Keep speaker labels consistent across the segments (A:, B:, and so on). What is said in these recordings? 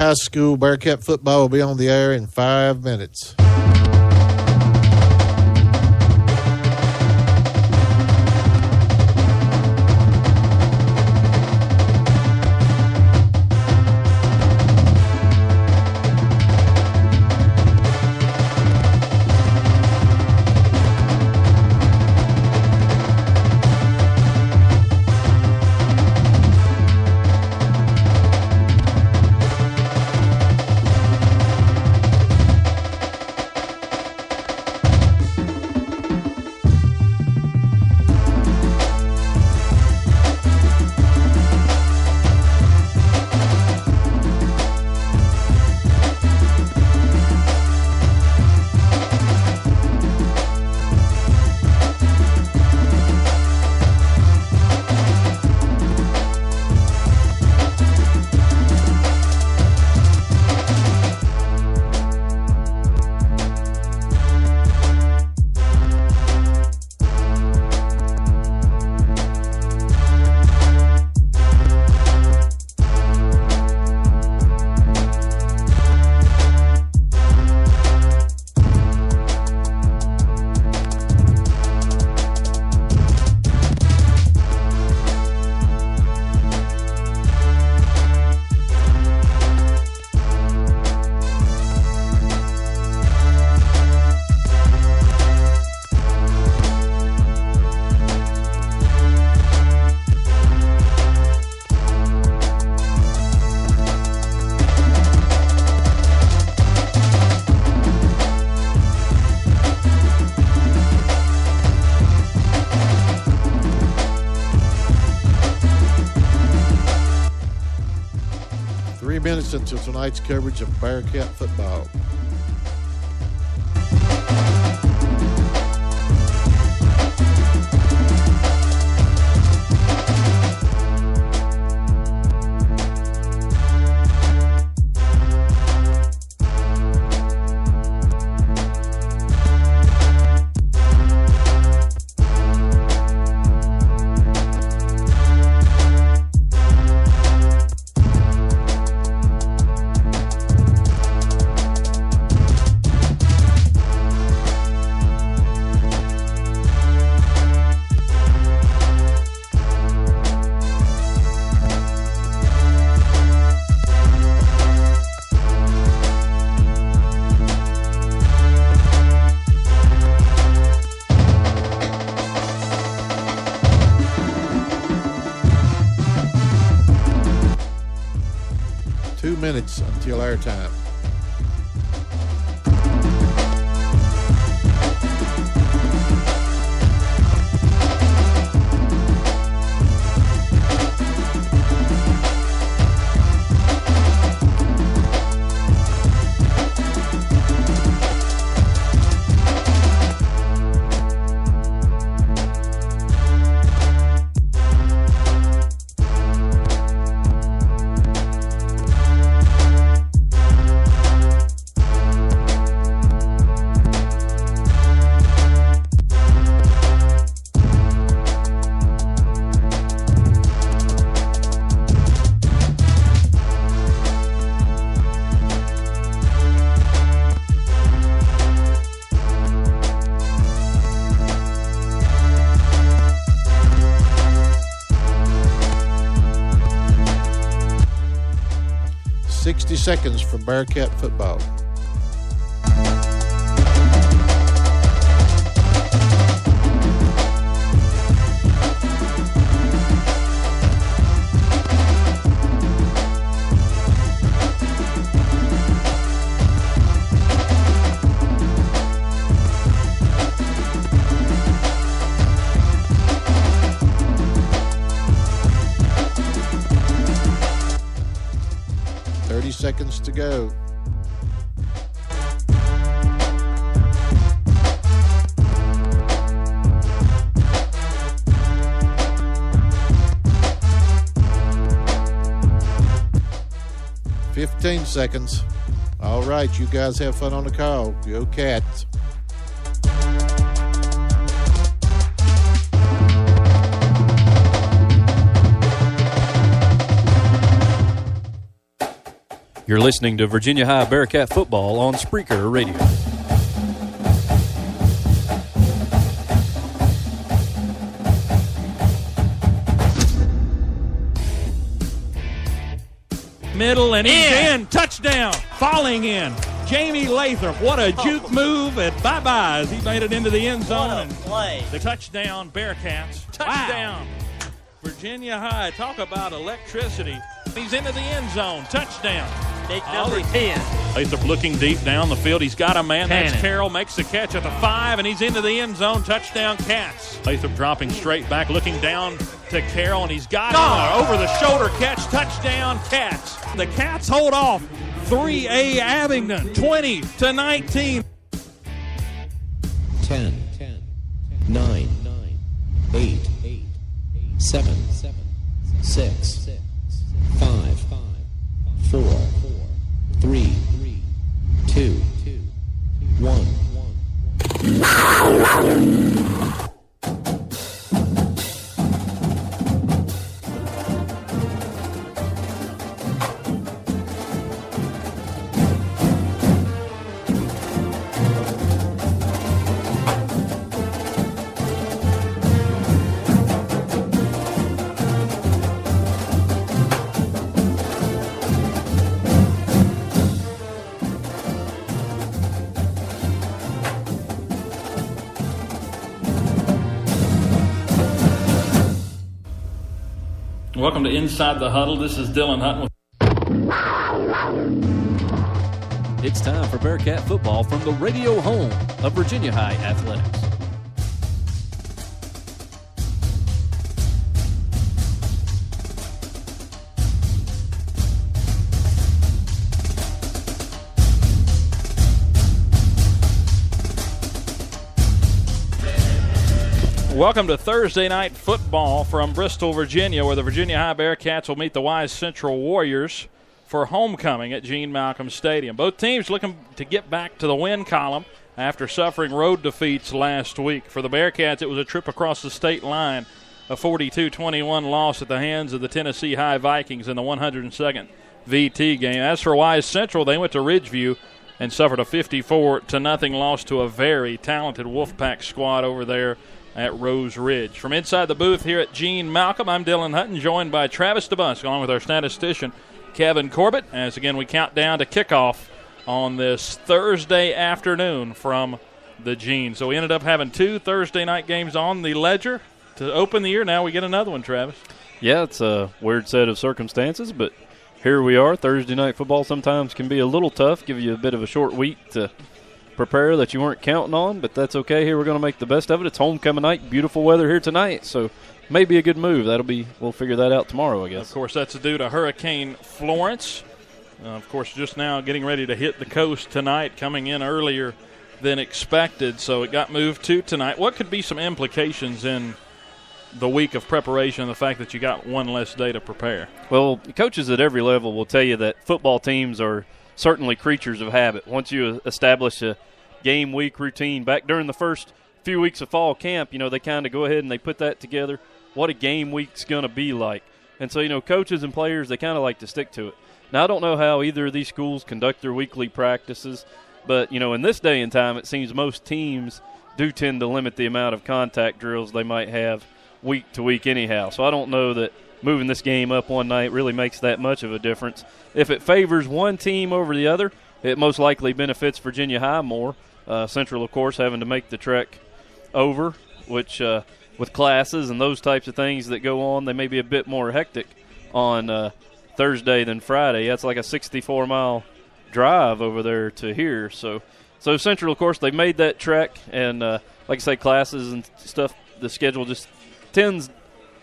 A: High school Bearcat football will be on the air in 5 minutes. Minutes until tonight's coverage of Bearcat football. Minutes until airtime. Seconds for Bearcat football. Seconds to go. "15 seconds. All right, you guys have fun on the call. Go Cats.
B: You're listening to Virginia High Bearcat football on Spreaker Radio.
C: Middle and he's in. Touchdown. Falling in. Jamie Lathrop. What a juke move. And bye-bye as he made it into the end zone.
D: What a play.
C: The touchdown, Bearcats. Touchdown. Wow. Virginia High. Talk about electricity. He's into the end zone. Touchdown.
D: Big number 10.
C: Lathrop looking deep down the field. He's got a man.
D: Cannon.
C: That's Carroll. Makes the catch at the 5, and he's into the end zone. Touchdown, Cats. Lathrop dropping straight back, looking down to Carroll, and he's got him. Over-the-shoulder catch. Touchdown, Cats. The Cats hold off 3A Abingdon, 20-19.
E: 10, 9, 8, 7, 6, 5, 4, 3, 2, 1.
C: Welcome to Inside the Huddle. This is Dylan Hutton.
B: It's time for Bearcat football from the radio home of Virginia High Athletics.
C: Welcome to Thursday Night Football from Bristol, Virginia, where the Virginia High Bearcats will meet the Wise Central Warriors for homecoming at Gene Malcolm Stadium. Both teams looking to get back to the win column after suffering road defeats last week. For the Bearcats, it was a trip across the state line, a 42-21 loss at the hands of the Tennessee High Vikings in the 102nd VT game. As for Wise Central, they went to Ridgeview and suffered a 54-0 loss to a very talented Wolfpack squad over there at Rose Ridge. From inside the booth here at Gene Malcolm, I'm Dylan Hutton, joined by Travis DeBusk, along with our statistician, Kevin Corbett, as again we count down to kickoff on this Thursday afternoon from the Gene. So we ended up having 2 Thursday night games on the ledger to open the year. Now we get another one, Travis.
B: Yeah, it's a weird set of circumstances, but here we are. Thursday night football sometimes can be a little tough, give you a bit of a short week to prepare that you weren't counting on, but that's okay. Here we're going to make the best of it. It's homecoming night, beautiful weather here tonight, so maybe a good move. We'll figure that out tomorrow, I guess.
C: Of course, that's due to Hurricane Florence. Of course, just now getting ready to hit the coast tonight, coming in earlier than expected, so it got moved to tonight. What could be some implications in the week of preparation, the fact that you got one less day to prepare?
B: Well, coaches at every level will tell you that football teams are certainly creatures of habit. Once you establish a game week routine, back during the first few weeks of fall camp, they kind of go ahead and they put that together, what a game week's going to be like. And so, coaches and players, they kind of like to stick to it. Now, I don't know how either of these schools conduct their weekly practices, but, in this day and time, it seems most teams do tend to limit the amount of contact drills they might have week to week anyhow. So I don't know that moving this game up one night really makes that much of a difference. If it favors one team over the other, it most likely benefits Virginia High more. Central, of course, having to make the trek over, which with classes and those types of things that go on, they may be a bit more hectic on Thursday than Friday. That's like a 64-mile drive over there to here. So Central, of course, they made that trek, and like I say, classes and stuff, the schedule just tends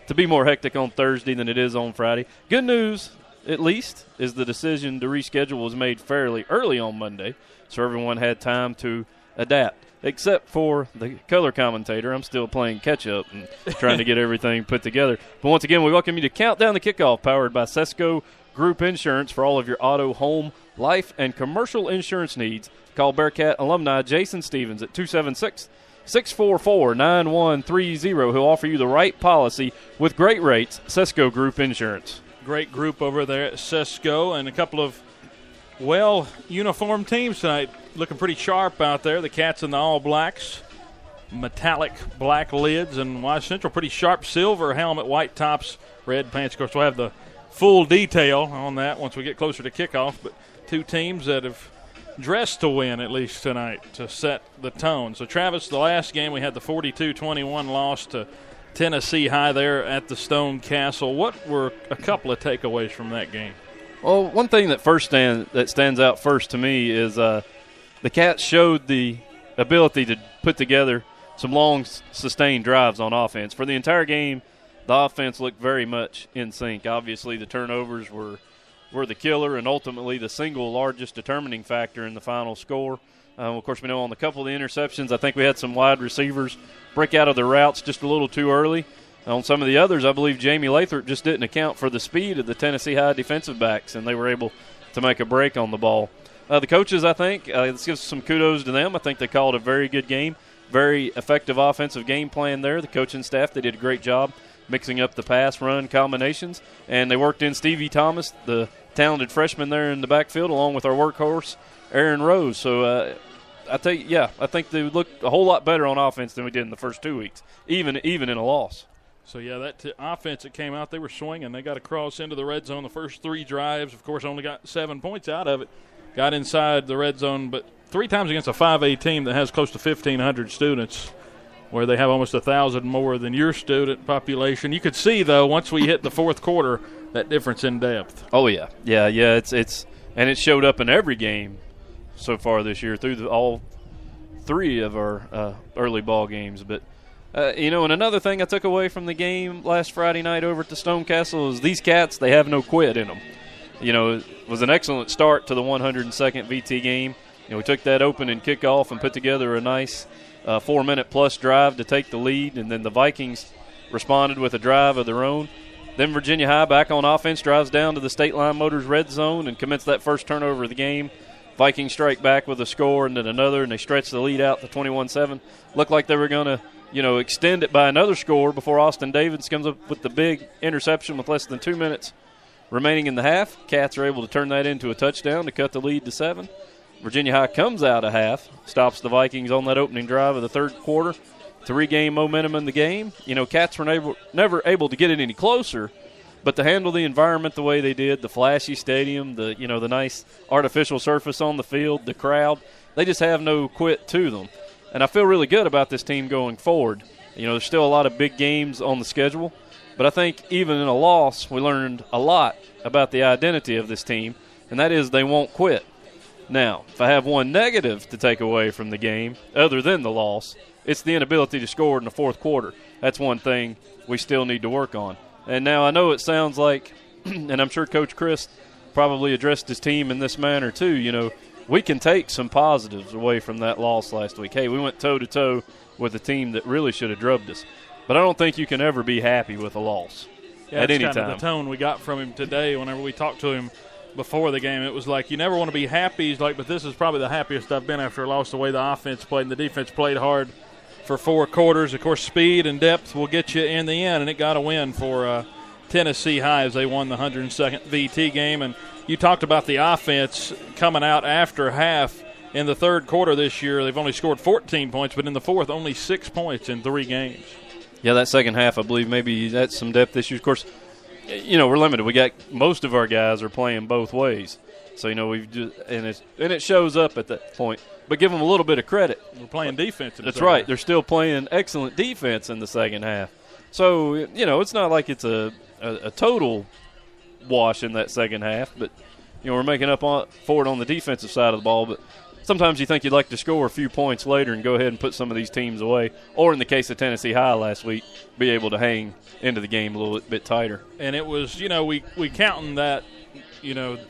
B: to be more hectic on Thursday than it is on Friday. Good news, at least, is the decision to reschedule was made fairly early on Monday, so everyone had time to adapt, except for the color commentator. I'm still playing catch-up and trying to get everything put together. But once again, we welcome you to Countdown the Kickoff, powered by Sesco Group Insurance for all of your auto, home, life, and commercial insurance needs. Call Bearcat alumni Jason Stevens at 276-644-9130. He'll offer you the right policy with great rates. Sesco Group Insurance.
C: Great group over there at Sesco, and a couple of Well, uniform teams tonight looking pretty sharp out there. The Cats and the All Blacks. Metallic black lids, and Wise Central pretty sharp silver helmet, white tops, red pants. Of course, we'll have the full detail on that once we get closer to kickoff. But two teams that have dressed to win at least tonight to set the tone. So, Travis, the last game we had the 42-21 loss to Tennessee High there at the Stone Castle. What were a couple of takeaways from that game?
B: Well, one thing that stands out first to me is the Cats showed the ability to put together some long, sustained drives on offense. For the entire game, the offense looked very much in sync. Obviously, the turnovers were the killer and ultimately the single largest determining factor in the final score. Of course, we know on a couple of the interceptions, I think we had some wide receivers break out of their routes just a little too early. On some of the others, I believe Jamie Lathrop just didn't account for the speed of the Tennessee High defensive backs, and they were able to make a break on the ball. The coaches, I think, let's give some kudos to them. I think they called a very good game, very effective offensive game plan there. The coaching staff, they did a great job mixing up the pass-run combinations, and they worked in Stevie Thomas, the talented freshman there in the backfield, along with our workhorse, Aaron Rose. So I think they looked a whole lot better on offense than we did in the first 2 weeks, even in a loss.
C: So, yeah, that offense that came out, they were swinging. They got across into the red zone the first three drives. Of course, only got 7 points out of it. Got inside the red zone, but 3 times against a 5A team that has close to 1,500 students, where they have almost 1,000 more than your student population. You could see, though, once we hit the fourth quarter, that difference in depth.
B: Oh, yeah. Yeah, it's and it showed up in every game so far this year through all 3 of our early ball games. But, and another thing I took away from the game last Friday night over at the Stone Castle is these Cats, they have no quit in them. It was an excellent start to the 102nd VT game. We took that opening kickoff and put together a nice 4-minute-plus drive to take the lead, and then the Vikings responded with a drive of their own. Then Virginia High back on offense, drives down to the State Line Motors red zone and commits that first turnover of the game. Vikings strike back with a score and then another, and they stretch the lead out to 21-7. Looked like they were going to, extend it by another score before Austin Davis comes up with the big interception with less than 2 minutes remaining in the half. Cats are able to turn that into a touchdown to cut the lead to 7. Virginia High comes out of half, stops the Vikings on that opening drive of the third quarter to regain momentum in the game. Cats were never able to get it any closer, but to handle the environment the way they did, the flashy stadium, the nice artificial surface on the field, the crowd, they just have no quit to them. And I feel really good about this team going forward. There's still a lot of big games on the schedule, but I think even in a loss, we learned a lot about the identity of this team, and that is they won't quit. Now, if I have one negative to take away from the game, other than the loss, it's the inability to score in the fourth quarter. That's one thing we still need to work on. And now I know it sounds like, and I'm sure Coach Chris probably addressed his team in this manner too, we can take some positives away from that loss last week. Hey, we went toe-to-toe with a team that really should have drubbed us. But I don't think you can ever be happy with a loss at any time. That's kind of
C: the tone we got from him today whenever we talked to him before the game. It was like, you never want to be happy. He's like, but this is probably the happiest I've been after a loss, the way the offense played and the defense played hard for 4 quarters. Of course, speed and depth will get you in the end, and it got a win for Tennessee High as they won the 102nd VT game. And you talked about the offense coming out after half. In the third quarter this year, they've only scored 14 points, but in the fourth, only 6 points in 3 games.
B: Yeah, that second half, I believe maybe that's some depth issues. Of course, we're limited. We got most of our guys are playing both ways. So, we've just, and it shows up at that point. But give them a little bit of credit.
C: We're playing defense.
B: That's right. They're still playing excellent defense in the second half. So, it's not like it's a total wash in that second half. But, we're making up for it on the defensive side of the ball. But sometimes you think you'd like to score a few points later and go ahead and put some of these teams away. Or in the case of Tennessee High last week, be able to hang into the game a little bit tighter.
C: And it was, we counting that.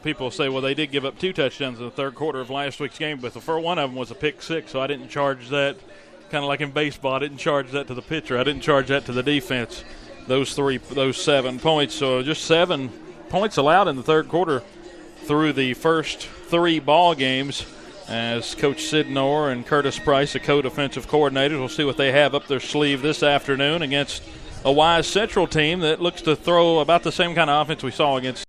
C: People say, well, they did give up 2 touchdowns in the third quarter of last week's game, but the first one of them was a pick 6, so I didn't charge that. Kind of like in baseball, I didn't charge that to the pitcher. I didn't charge that to the defense, those 7 points. So just 7 points allowed in the third quarter through the first 3 ball games as Coach Sidnor and Curtis Price, the co-defensive coordinators, will see what they have up their sleeve this afternoon against a Wise Central team that looks to throw about the same kind of offense we saw against